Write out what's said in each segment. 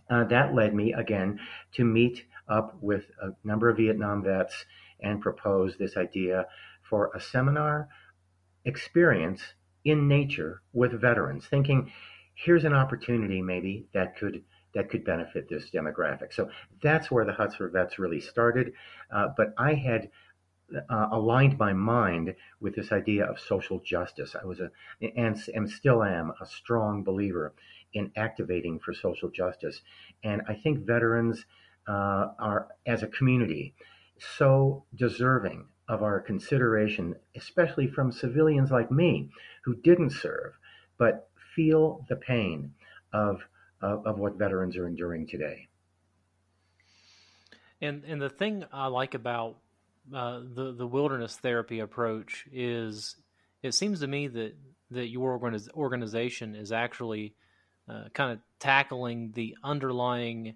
That led me again to meet up with a number of Vietnam vets and propose this idea for a seminar experience in nature with veterans, thinking here's an opportunity maybe that could benefit this demographic. So that's where the Huts for Vets really started. But I had aligned my mind with this idea of social justice. I was and still am a strong believer in activating for social justice, and I think veterans are, as a community, so deserving of our consideration, especially from civilians like me who didn't serve but feel the pain of of what veterans are enduring today. And the thing I like about the wilderness therapy approach is it seems to me that your organization is actually kind of tackling the underlying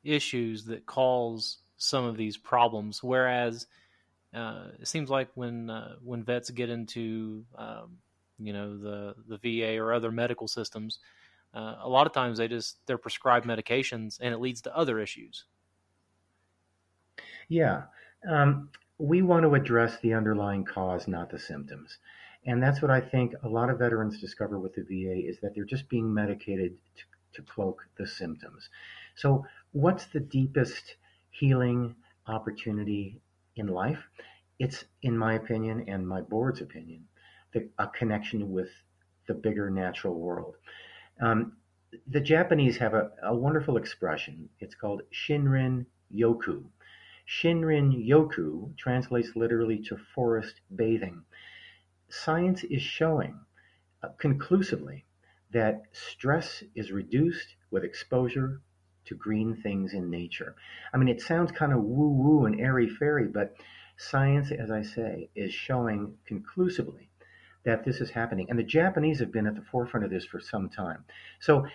issues that cause some of these problems. Whereas it seems like when vets get into the VA or other medical systems, a lot of times they're prescribed medications and it leads to other issues. Yeah. Um, we want to address the underlying cause, not the symptoms. And that's what I think a lot of veterans discover with the VA is that they're just being medicated to cloak the symptoms. So, what's the deepest healing opportunity in life? It's, in my opinion and my board's opinion, a connection with the bigger natural world. Um, the Japanese have a wonderful expression. It's called Shinrin Yoku. Shinrin Yoku translates literally to forest bathing. Science is showing conclusively that stress is reduced with exposure to green things in nature. I mean, it sounds kind of woo woo and airy fairy, but science, as I say, is showing conclusively that this is happening. And the Japanese have been at the forefront of this for some time. So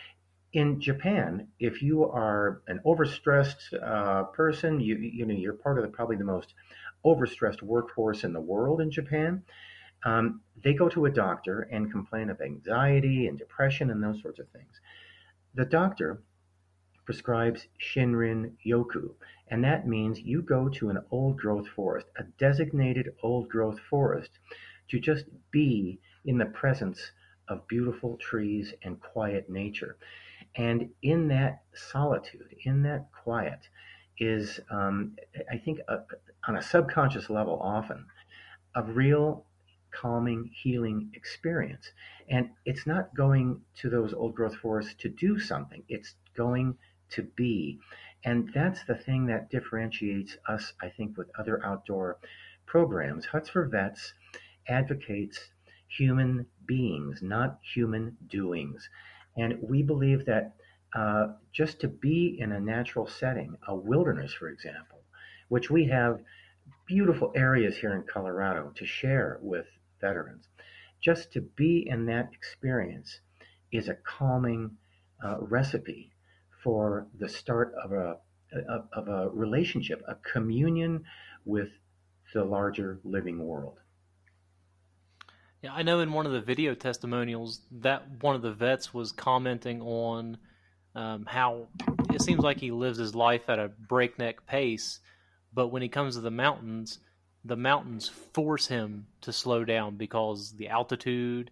in Japan, if you are an overstressed person, you're part of probably the most overstressed workforce in the world in Japan. They go to a doctor and complain of anxiety and depression and those sorts of things. The doctor prescribes Shinrin Yoku, and that means you go to an old growth forest, a designated old growth forest, to just be in the presence of beautiful trees and quiet nature. And in that solitude, in that quiet, is, I think, on a subconscious level, often a real calming, healing experience. And it's not going to those old growth forests to do something, it's going to be. And that's the thing that differentiates us, I think, with other outdoor programs. Huts for Vets advocates human beings, not human doings. And we believe that just to be in a natural setting, a wilderness, for example, which we have beautiful areas here in Colorado to share with veterans, just to be in that experience is a calming recipe for the start of a relationship, a communion with the larger living world. Yeah, I know in one of the video testimonials that one of the vets was commenting on how it seems like he lives his life at a breakneck pace, but when he comes to the mountains force him to slow down because the altitude,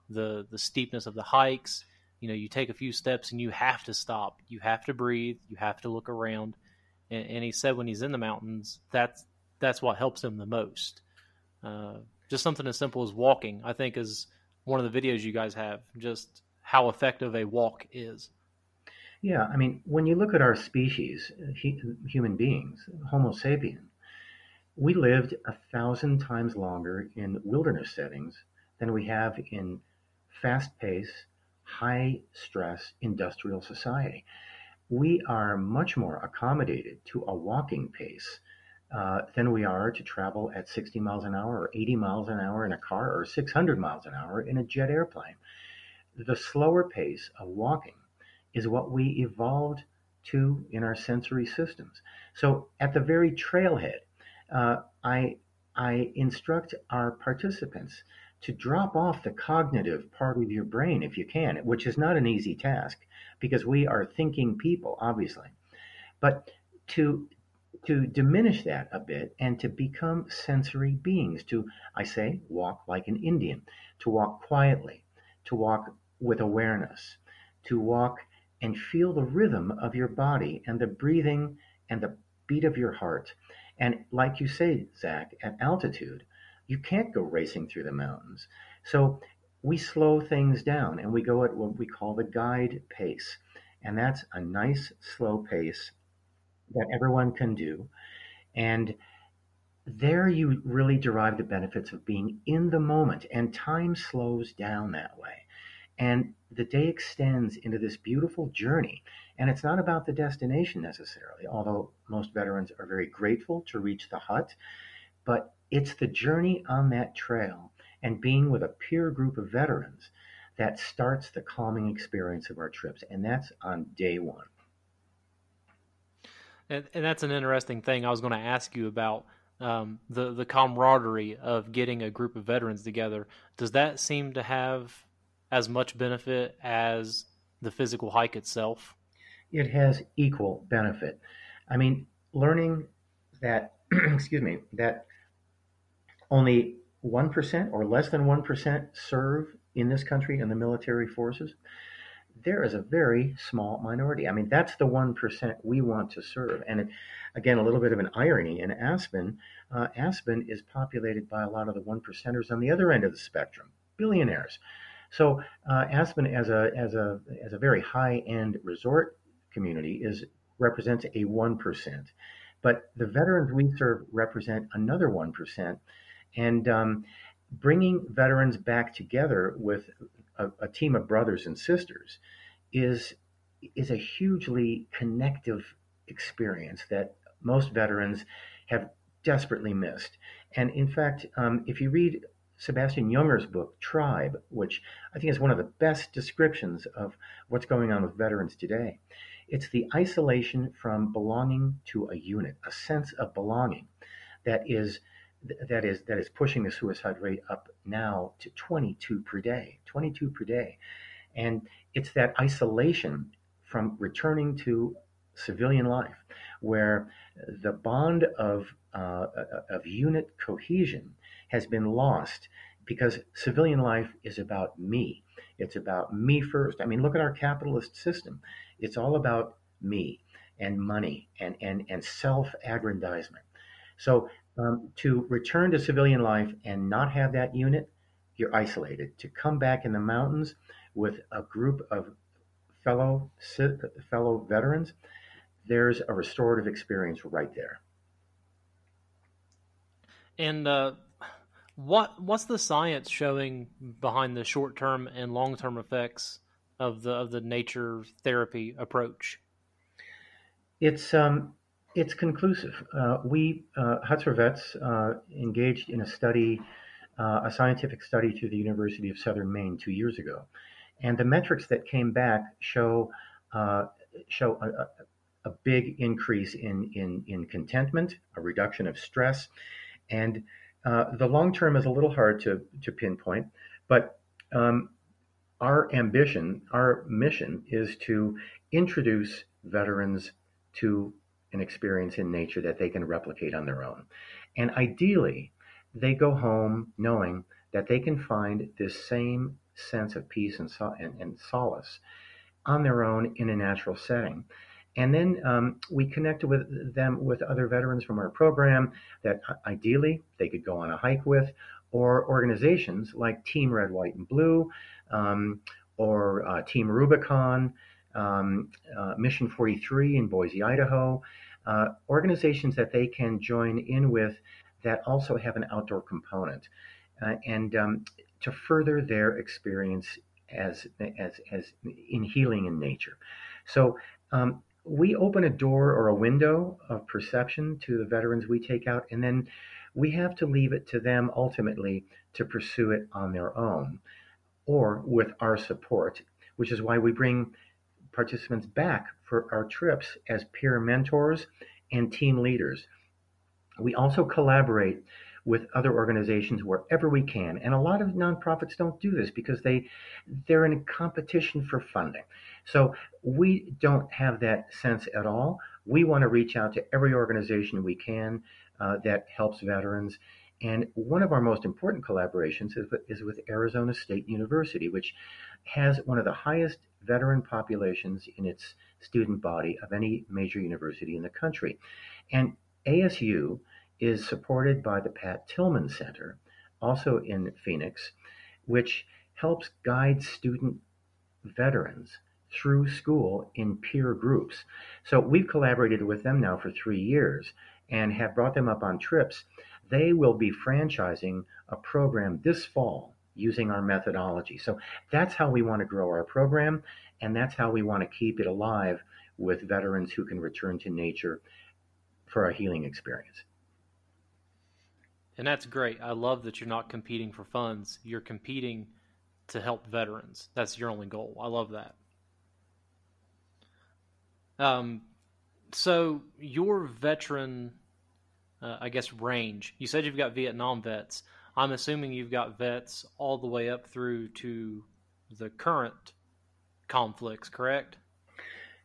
the steepness of the hikes. You take a few steps and you have to stop. You have to breathe. You have to look around. And he said when he's in the mountains, that's what helps him the most. Just something as simple as walking, I think, is one of the videos you guys have, just how effective a walk is. Yeah, I mean, when you look at our species, human beings, Homo sapien, we lived 1,000 times longer in wilderness settings than we have in fast paced, high stress industrial society. We are much more accommodated to a walking pace than we are to travel at 60 miles an hour or 80 miles an hour in a car or 600 miles an hour in a jet airplane. The slower pace of walking is what we evolved to in our sensory systems. So at the very trailhead, I instruct our participants to drop off the cognitive part of your brain if you can, which is not an easy task because we are thinking people, obviously. But to to diminish that a bit and to become sensory beings, to, I say, walk like an Indian, to walk quietly, to walk with awareness, to walk and feel the rhythm of your body and the breathing and the beat of your heart. And like you say, Zach, at altitude, you can't go racing through the mountains. So we slow things down and we go at what we call the guide pace. And that's a nice slow pace that everyone can do. And there you really derive the benefits of being in the moment, and time slows down that way. And the day extends into this beautiful journey. And it's not about the destination necessarily, although most veterans are very grateful to reach the hut, but it's the journey on that trail and being with a peer group of veterans that starts the calming experience of our trips. And that's on day one. And that's an interesting thing. I was going to ask you about the camaraderie of getting a group of veterans together. Does that seem to have as much benefit as the physical hike itself? It has equal benefit. I mean, learning that, excuse me, that only 1% or less than 1% serve in this country in the military forces, there is a very small minority. I mean, that's the 1% we want to serve. And it, again, a little bit of an irony in Aspen. Aspen is populated by a lot of the one percenters on the other end of the spectrum, billionaires. So Aspen, as a very high end resort community, is represents a 1%. But the veterans we serve represent another 1%, and bringing veterans back together with a team of brothers and sisters is is a hugely connective experience that most veterans have desperately missed. And in fact, if you read Sebastian Junger's book Tribe, which I think is one of the best descriptions of what's going on with veterans today, it's the isolation from belonging to a unit, a sense of belonging that is that is pushing the suicide rate up now to 22 per day, 22 per day. And it's that isolation from returning to civilian life where the bond of unit cohesion has been lost because civilian life is about me. It's about me first. I mean, look at our capitalist system. It's all about me and money and self aggrandizement. So to return to civilian life and not have that unit, you're isolated. To come back in the mountains with a group of fellow fellow veterans, there's a restorative experience right there. And what's the science showing behind the short term and long term effects of the nature therapy approach? It's conclusive. We Hutzler vets engaged in a study, a scientific study through the University of Southern Maine 2 years ago, and the metrics that came back uh, show a big increase in contentment, a reduction of stress, and the long term is a little hard to pinpoint, but um, our ambition, our mission is to introduce veterans to an experience in nature that they can replicate on their own. And ideally, they go home knowing that they can find this same sense of peace and solace on their own in a natural setting. And then we connected with them with other veterans from our program that ideally they could go on a hike with, or organizations like Team Red, White, and Blue, um, or Team Rubicon, Mission 43 in Boise, Idaho, organizations that they can join in with that also have an outdoor component, and to further their experience as in healing in nature. So we open a door or a window of perception to the veterans we take out, and then we have to leave it to them ultimately to pursue it on their own or with our support, which is why we bring participants back for our trips as peer mentors and team leaders. We also collaborate with other organizations wherever we can. And a lot of nonprofits don't do this because they're in a competition for funding. So we don't have that sense at all. We want to reach out to every organization we can that helps veterans. And one of our most important collaborations is with Arizona State University, which has one of the highest veteran populations in its student body of any major university in the country. And ASU is supported by the Pat Tillman Center, also in Phoenix, which helps guide student veterans through school in peer groups. So we've collaborated with them now for 3 years and have brought them up on trips. They will be franchising a program this fall using our methodology. So that's how we want to grow our program, and that's how we want to keep it alive with veterans who can return to nature for a healing experience. And that's great. I love that you're not competing for funds. You're competing to help veterans. That's your only goal. I love that. So your veteran, I guess, range, you said you've got Vietnam vets. I'm assuming you've got vets all the way up through to the current conflicts, correct?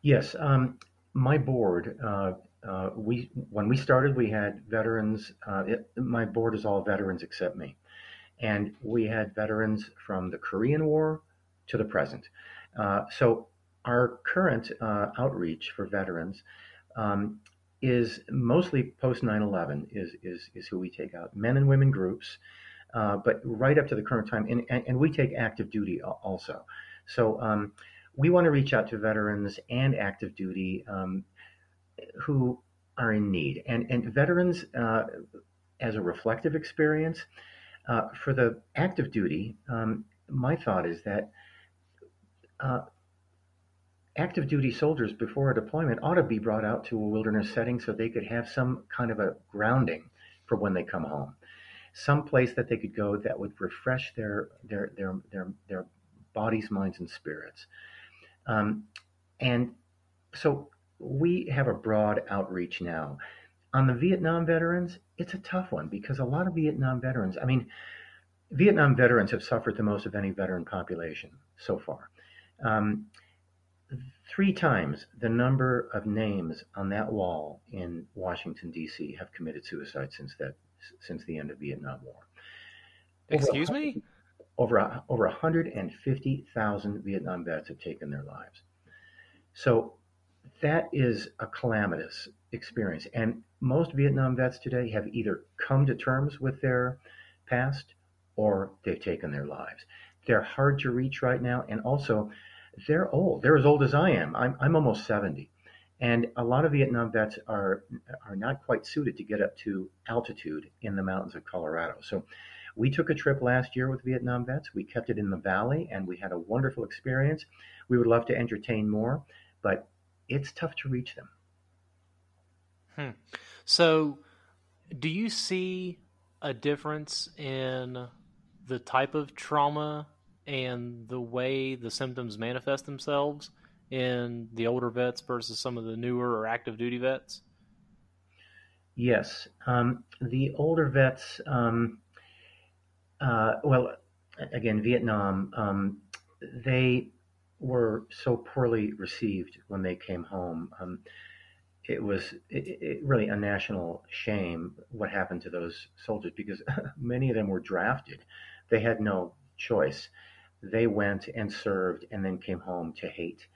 Yes, my board, when we started, we had veterans. My board is all veterans except me. And we had veterans from the Korean War to the present. So our current outreach for veterans is mostly post 9/11 is who we take out, men and women groups, but right up to the current time, and we take active duty also. So we want to reach out to veterans and active duty who are in need, and veterans as a reflective experience. For the active duty, my thought is that uh, active duty soldiers before a deployment ought to be brought out to a wilderness setting so they could have some kind of a grounding for when they come home, some place that they could go that would refresh their bodies, minds, and spirits. And so we have a broad outreach now. On the Vietnam veterans, it's a tough one because a lot of Vietnam veterans, I mean, Vietnam veterans have suffered the most of any veteran population so far. Um, 3 times the number of names on that wall in Washington D.C. have committed suicide since the end of Vietnam War. Excuse me? Over 150,000 Vietnam vets have taken their lives. So that is a calamitous experience. And most Vietnam vets today have either come to terms with their past or they've taken their lives. They're hard to reach right now. And also, they're old. They're as old as I am. I'm almost 70. And a lot of Vietnam vets are not quite suited to get up to altitude in the mountains of Colorado. So we took a trip last year with Vietnam vets. We kept it in the valley and we had a wonderful experience. We would love to entertain more, but it's tough to reach them. So, do you see a difference in the type of trauma and the way the symptoms manifest themselves in the older vets versus some of the newer or active duty vets? Yes. The older vets, well, again, Vietnam, they were so poorly received when they came home. It was really a national shame what happened to those soldiers because many of them were drafted. They had no choice. They went and served and then came home to hate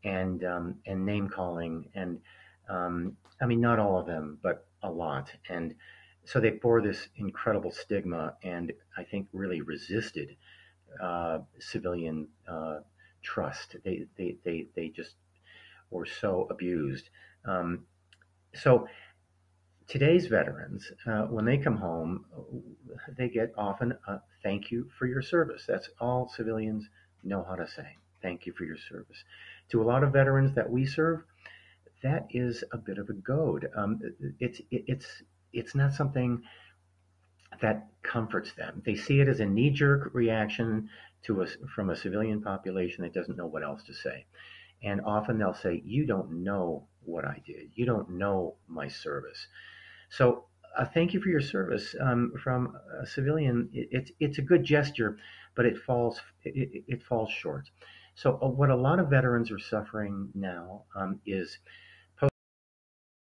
and name calling and I mean not all of them but a lot, and so they bore this incredible stigma and I think really resisted civilian trust. They just were so abused. Um, so today's veterans, when they come home, they get often a thank you for your service. That's all civilians know how to say. Thank you for your service. To a lot of veterans that we serve, that is a bit of a goad. It's not something that comforts them. They see it as a knee-jerk reaction from a civilian population that doesn't know what else to say. And often they'll say, "You don't know what I did. You don't know my service." So thank you for your service from a civilian. It's a good gesture, but it falls short. So what a lot of veterans are suffering now is